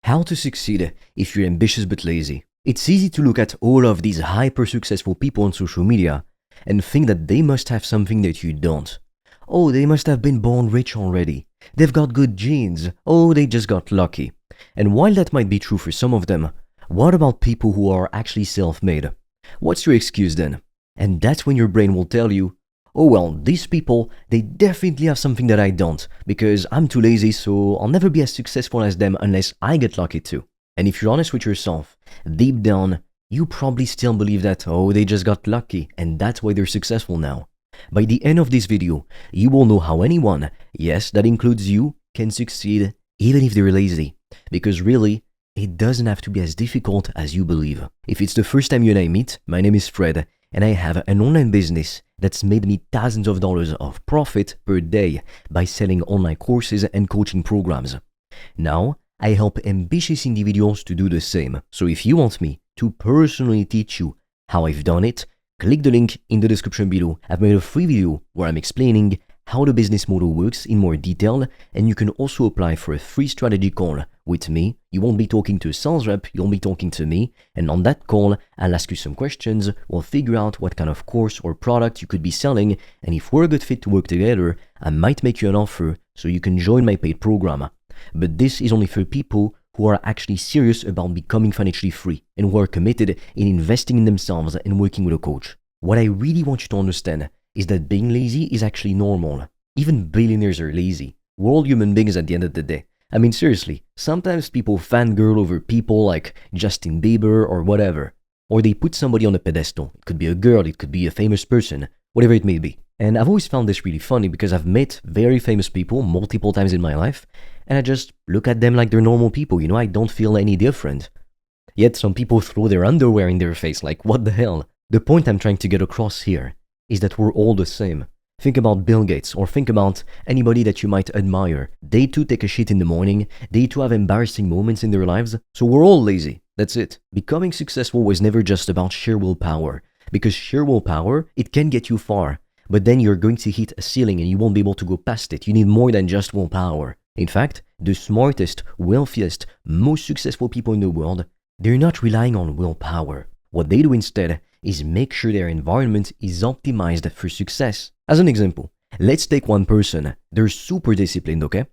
How to succeed if you're ambitious but lazy. It's easy to look at all of these hyper-successful people on social media and think that they must have something that you don't. Oh, they must have been born rich already. They've got good genes. Oh, they just got lucky. And while that might be true for some of them, what about people who are actually self-made? What's your excuse then? And that's when your brain will tell you, oh well, these people, they definitely have something that I don't, because I'm too lazy, so I'll never be as successful as them unless I get lucky too. And if you're honest with yourself, deep down, you probably still believe that, oh, they just got lucky, and that's why they're successful now. By the end of this video, you will know how anyone, yes, that includes you, can succeed even if they're lazy. Because really, it doesn't have to be as difficult as you believe. If it's the first time you and I meet, my name is Fred, and I have an online business that's made me thousands of dollars of profit per day by selling online courses and coaching programs. Now, I help ambitious individuals to do the same. So if you want me to personally teach you how I've done it, click the link in the description below. I've made a free video where I'm explaining how the business model works in more detail, and you can also apply for a free strategy call with me. You won't be talking to a sales rep, you'll be talking to me, and on that call, I'll ask you some questions, we'll figure out what kind of course or product you could be selling, and if we're a good fit to work together, I might make you an offer so you can join my paid program. But this is only for people who are actually serious about becoming financially free and who are committed in investing in themselves and working with a coach. What I really want you to understand is that being lazy is actually normal. Even billionaires are lazy. We're all human beings at the end of the day. I mean, seriously, sometimes people fangirl over people like Justin Bieber or whatever. Or they put somebody on a pedestal. It could be a girl, it could be a famous person, whatever it may be. And I've always found this really funny because I've met very famous people multiple times in my life, and I just look at them like they're normal people, I don't feel any different. Yet some people throw their underwear in their face, like what the hell? The point I'm trying to get across here is that we're all the same. Think about Bill Gates, or think about anybody that you might admire. They too take a shit in the morning, they too have embarrassing moments in their lives, so we're all lazy. That's it. Becoming successful was never just about sheer willpower, because sheer willpower, it can get you far, but then you're going to hit a ceiling and you won't be able to go past it. You need more than just willpower. In fact, the smartest, wealthiest, most successful people in the world, they're not relying on willpower. What they do instead is make sure their environment is optimized for success. As an example, let's take one person. They're super disciplined, okay?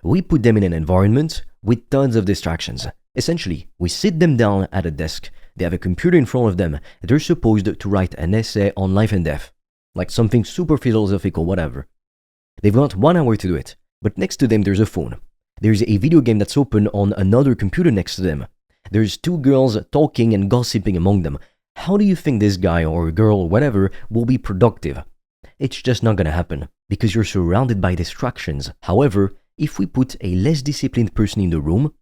We put them in an environment with tons of distractions. Essentially, we sit them down at a desk. They have a computer in front of them. They're supposed to write an essay on life and death, like something super philosophical, whatever. They've got 1 hour to do it, but next to them there's a phone. There's a video game that's open on another computer next to them. There's two girls talking and gossiping among them. How do you think this guy or girl or whatever will be productive? It's just not gonna happen, because you're surrounded by distractions. However, if we put a less disciplined person in the room,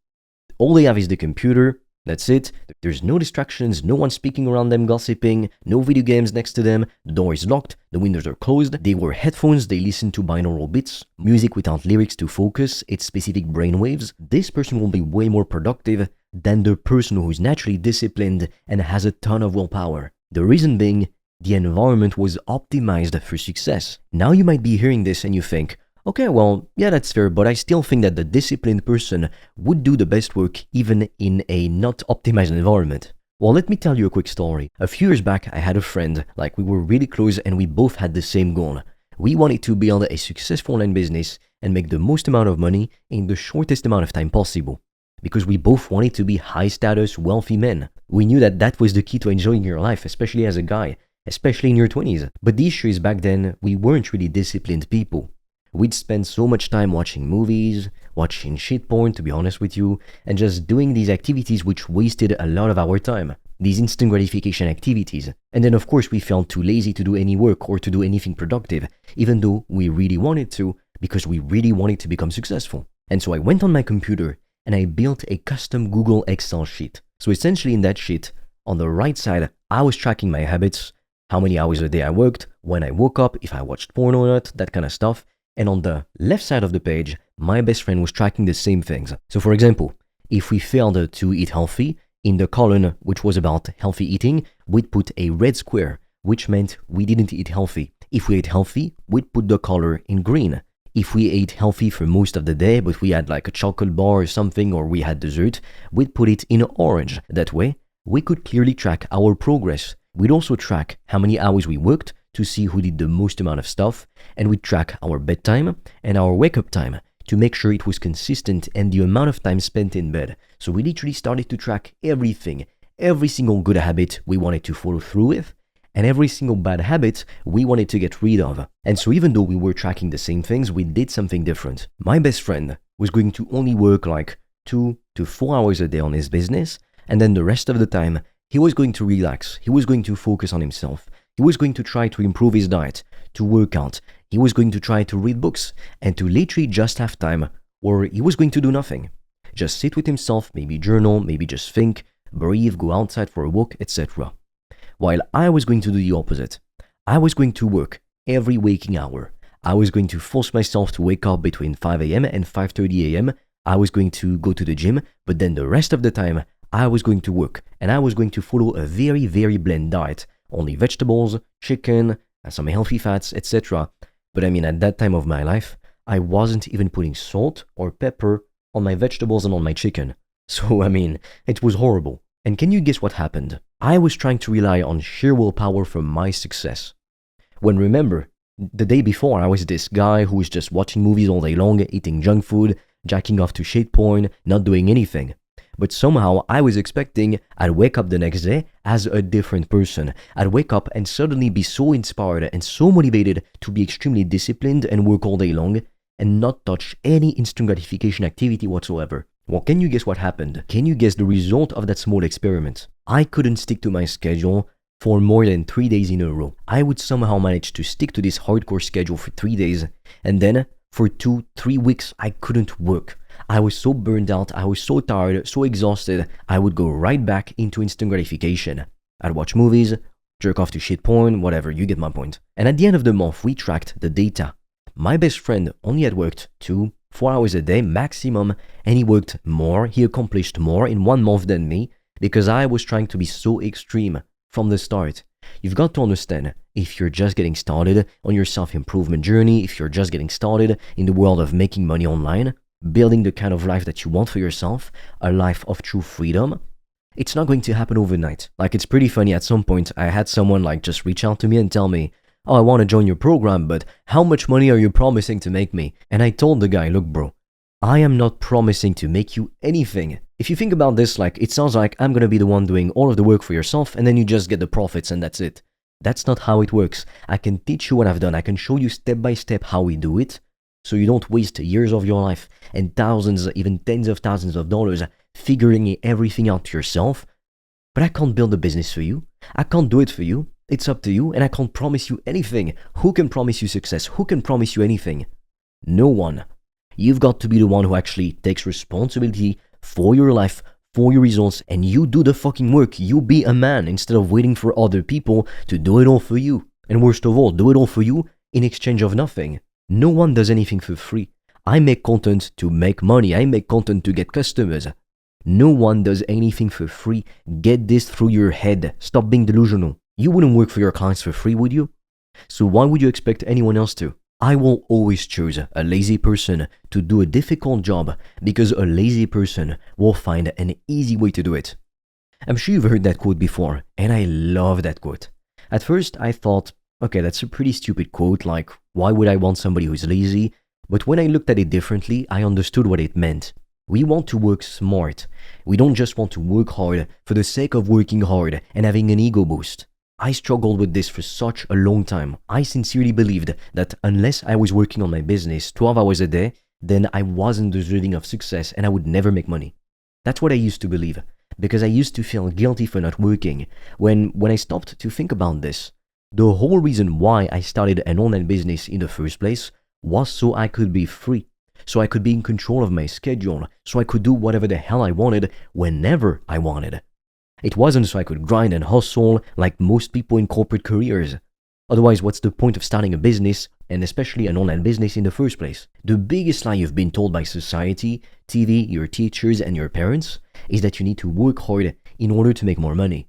all they have is the computer, that's it. There's no distractions, no one speaking around them gossiping, no video games next to them, the door is locked, the windows are closed, they wear headphones, they listen to binaural beats, music without lyrics to focus, it's specific brainwaves. This person will be way more productive than the person who's naturally disciplined and has a ton of willpower. The reason being, the environment was optimized for success. Now you might be hearing this and you think, okay, well, yeah, that's fair, but I still think that the disciplined person would do the best work even in a not optimized environment. Well, let me tell you a quick story. A few years back, I had a friend, we were really close and we both had the same goal. We wanted to build a successful online business and make the most amount of money in the shortest amount of time possible. Because we both wanted to be high status, wealthy men. We knew that that was the key to enjoying your life, especially as a guy, especially in your 20s. But the issue is back then, we weren't really disciplined people. We'd spend so much time watching movies, watching shit porn, to be honest with you, and just doing these activities which wasted a lot of our time. These instant gratification activities. And then of course we felt too lazy to do any work or to do anything productive, even though we really wanted to, because we really wanted to become successful. And so I went on my computer and I built a custom Google Excel sheet. So essentially in that sheet, on the right side, I was tracking my habits, how many hours a day I worked, when I woke up, if I watched porn or not, that kind of stuff. And on the left side of the page, my best friend was tracking the same things. So for example, if we failed to eat healthy, in the column which was about healthy eating, we'd put a red square, which meant we didn't eat healthy. If we ate healthy, we'd put the color in green. If we ate healthy for most of the day, but we had like a chocolate bar or something, or we had dessert, we'd put it in orange. That way, we could clearly track our progress. We'd also track how many hours we worked to see who did the most amount of stuff, and we'd track our bedtime and our wake-up time to make sure it was consistent and the amount of time spent in bed. So we literally started to track everything, every single good habit we wanted to follow through with, and every single bad habit we wanted to get rid of. And so even though we were tracking the same things, we did something different. My best friend was going to only work like 2 to 4 hours a day on his business, and then the rest of the time, he was going to relax. He was going to focus on himself. He was going to try to improve his diet, to work out. He was going to try to read books, and to literally just have time, or he was going to do nothing. Just sit with himself, maybe journal, maybe just think, breathe, go outside for a walk, etc. While I was going to do the opposite. I was going to work every waking hour. I was going to force myself to wake up between 5 a.m. and 5:30 a.m. I was going to go to the gym, but then the rest of the time, I was going to work, and I was going to follow a very, very bland diet. Only vegetables, chicken, some healthy fats, etc. But I mean, at that time of my life, I wasn't even putting salt or pepper on my vegetables and on my chicken. So I mean, it was horrible. And can you guess what happened? I was trying to rely on sheer willpower for my success. When remember, the day before I was this guy who was just watching movies all day long, eating junk food, jacking off to shit porn, not doing anything. But somehow I was expecting I'd wake up the next day as a different person. I'd wake up and suddenly be so inspired and so motivated to be extremely disciplined and work all day long and not touch any instant gratification activity whatsoever. Well, can you guess what happened? Can you guess the result of that small experiment? I couldn't stick to my schedule for more than 3 days in a row. I would somehow manage to stick to this hardcore schedule for 3 days, and then for 2-3 weeks I couldn't work. I was so burned out, I was so tired, so exhausted, I would go right back into instant gratification. I'd watch movies, jerk off to shit porn, whatever, you get my point. And at the end of the month, we tracked the data. My best friend only had worked 2-4 hours a day maximum, and he worked more, he accomplished more in 1 month than me, because I was trying to be so extreme from the start. You've got to understand, if you're just getting started on your self-improvement journey, if you're just getting started in the world of making money online, building the kind of life that you want for yourself, a life of true freedom, it's not going to happen overnight. Like, it's pretty funny, at some point I had someone like just reach out to me and tell me, oh, I want to join your program, but how much money are you promising to make me? And I told the guy, look bro, I am not promising to make you anything. If you think about this, like, it sounds like I'm gonna be the one doing all of the work for yourself and then you just get the profits and that's it. That's not how it works. I can teach you what I've done. I can show you step by step how we do it, so you don't waste years of your life and thousands, even tens of thousands of dollars figuring everything out yourself. But I can't build a business for you. I can't do it for you. It's up to you, and I can't promise you anything. Who can promise you success? Who can promise you anything? No one. You've got to be the one who actually takes responsibility for your life, for your results, and you do the fucking work. You be a man instead of waiting for other people to do it all for you. And worst of all, do it all for you in exchange of nothing. No one does anything for free. I make content to make money. I make content to get customers. No one does anything for free. Get this through your head. Stop being delusional. You wouldn't work for your clients for free, would you? So why would you expect anyone else to? I will always choose a lazy person to do a difficult job, because a lazy person will find an easy way to do it. I'm sure you've heard that quote before, and I love that quote. At first, I thought, okay, that's a pretty stupid quote, like, why would I want somebody who's lazy? But when I looked at it differently, I understood what it meant. We want to work smart. We don't just want to work hard for the sake of working hard and having an ego boost. I struggled with this for such a long time. I sincerely believed that unless I was working on my business 12 hours a day, then I wasn't deserving of success and I would never make money. That's what I used to believe, because I used to feel guilty for not working. When I stopped to think about this, the whole reason why I started an online business in the first place was so I could be free, so I could be in control of my schedule, so I could do whatever the hell I wanted whenever I wanted. It wasn't so I could grind and hustle like most people in corporate careers. Otherwise, what's the point of starting a business, and especially an online business in the first place? The biggest lie you've been told by society, TV, your teachers, and your parents is that you need to work hard in order to make more money.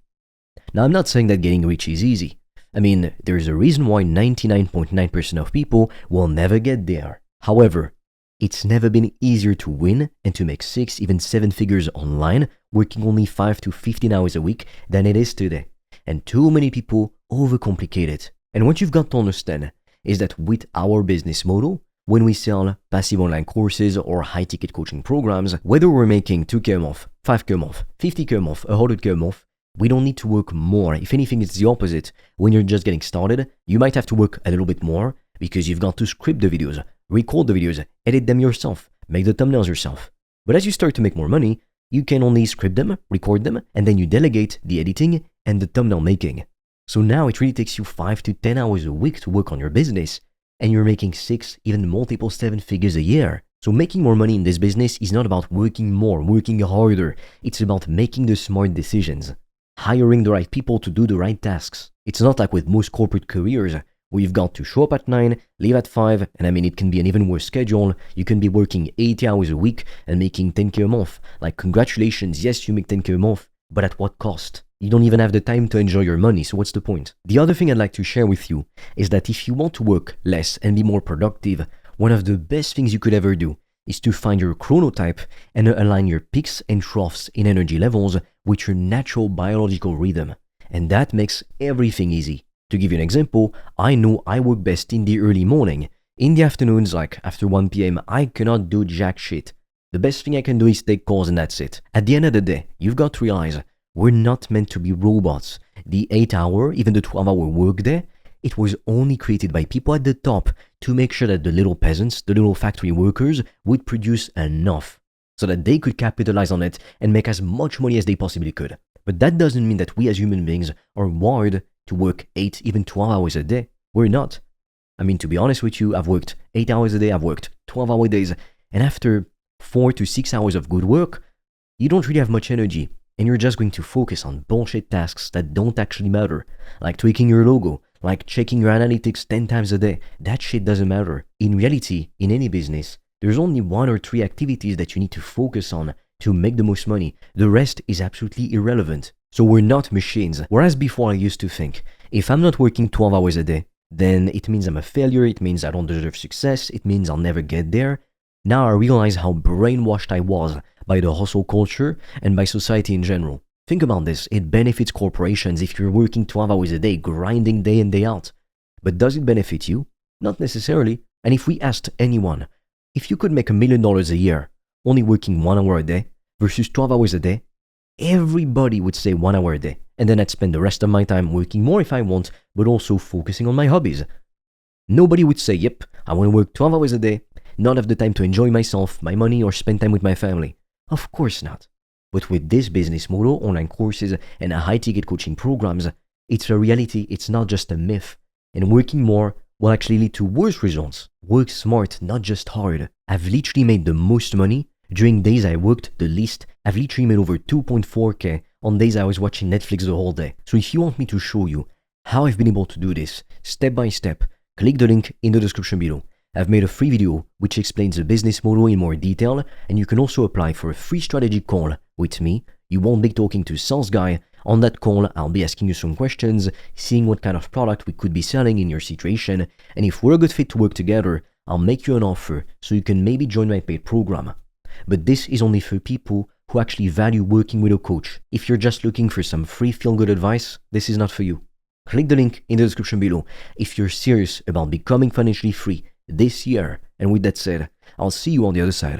Now, I'm not saying that getting rich is easy. I mean, there's a reason why 99.9% of people will never get there. However, it's never been easier to win and to make 6, even 7 figures online, working only 5 to 15 hours a week than it is today. And too many people overcomplicate it. And what you've got to understand is that with our business model, when we sell passive online courses or high-ticket coaching programs, whether we're making 2K a month, 5K a month, 50K a month, 100K a month, we don't need to work more. If anything, it's the opposite. When you're just getting started, you might have to work a little bit more because you've got to script the videos, record the videos, edit them yourself, make the thumbnails yourself. But as you start to make more money, you can only script them, record them, and then you delegate the editing and the thumbnail making. So now it really takes you 5 to 10 hours a week to work on your business, and you're making 6, even multiple 7 figures a year. So making more money in this business is not about working more, working harder. It's about making the smart decisions, hiring the right people to do the right tasks. It's not like with most corporate careers where you've got to show up at 9, leave at 5, and I mean, it can be an even worse schedule. You can be working 80 hours a week and making 10K a month. Like, congratulations, yes, you make 10K a month, but at what cost? You don't even have the time to enjoy your money, so what's the point? The other thing I'd like to share with you is that if you want to work less and be more productive, one of the best things you could ever do is to find your chronotype and align your peaks and troughs in energy levels with your natural biological rhythm. And that makes everything easy. To give you an example, I know I work best in the early morning. In the afternoons, like after 1 p.m., I cannot do jack shit. The best thing I can do is take calls and that's it. At the end of the day, you've got to realize we're not meant to be robots. The 8-hour, even the 12-hour workday, it was only created by people at the top to make sure that the little peasants, the little factory workers, would produce enough so that they could capitalize on it and make as much money as they possibly could. But that doesn't mean that we as human beings are wired to work 8, even 12 hours a day. We're not. I mean, to be honest with you, I've worked 8 hours a day, I've worked 12-hour days, and after 4 to 6 hours of good work, you don't really have much energy. And you're just going to focus on bullshit tasks that don't actually matter, like tweaking your logo, like checking your analytics 10 times a day. That shit doesn't matter. In reality, in any business, there's only 1 or 3 activities that you need to focus on to make the most money. The rest is absolutely irrelevant. So we're not machines. Whereas before I used to think, if I'm not working 12 hours a day, then it means I'm a failure, it means I don't deserve success, it means I'll never get there. Now I realize how brainwashed I was by the hustle culture and by society in general. Think about this, it benefits corporations if you're working 12 hours a day, grinding day in, day out. But does it benefit you? Not necessarily. And if we asked anyone, if you could make $1 million a year, only working 1 hour a day versus 12 hours a day, everybody would say 1 hour a day. And then I'd spend the rest of my time working more if I want, but also focusing on my hobbies. Nobody would say, yep, I want to work 12 hours a day, not have the time to enjoy myself, my money, or spend time with my family. Of course not. But with this business model, online courses, and high-ticket coaching programs, it's a reality, it's not just a myth. And working more will actually lead to worse results. Work smart, not just hard. I've literally made the most money during days I worked the least. I've literally made over 2.4K on days I was watching Netflix the whole day. So if you want me to show you how I've been able to do this step by step, click the link in the description below. I've made a free video which explains the business model in more detail, and you can also apply for a free strategy call with me. You won't be talking to a sales guy. On that call, I'll be asking you some questions, seeing what kind of product we could be selling in your situation, and if we're a good fit to work together, I'll make you an offer so you can maybe join my paid program. But this is only for people who actually value working with a coach. If you're just looking for some free feel-good advice, this is not for you. Click the link in the description below if you're serious about becoming financially free this year. And with that said, I'll see you on the other side.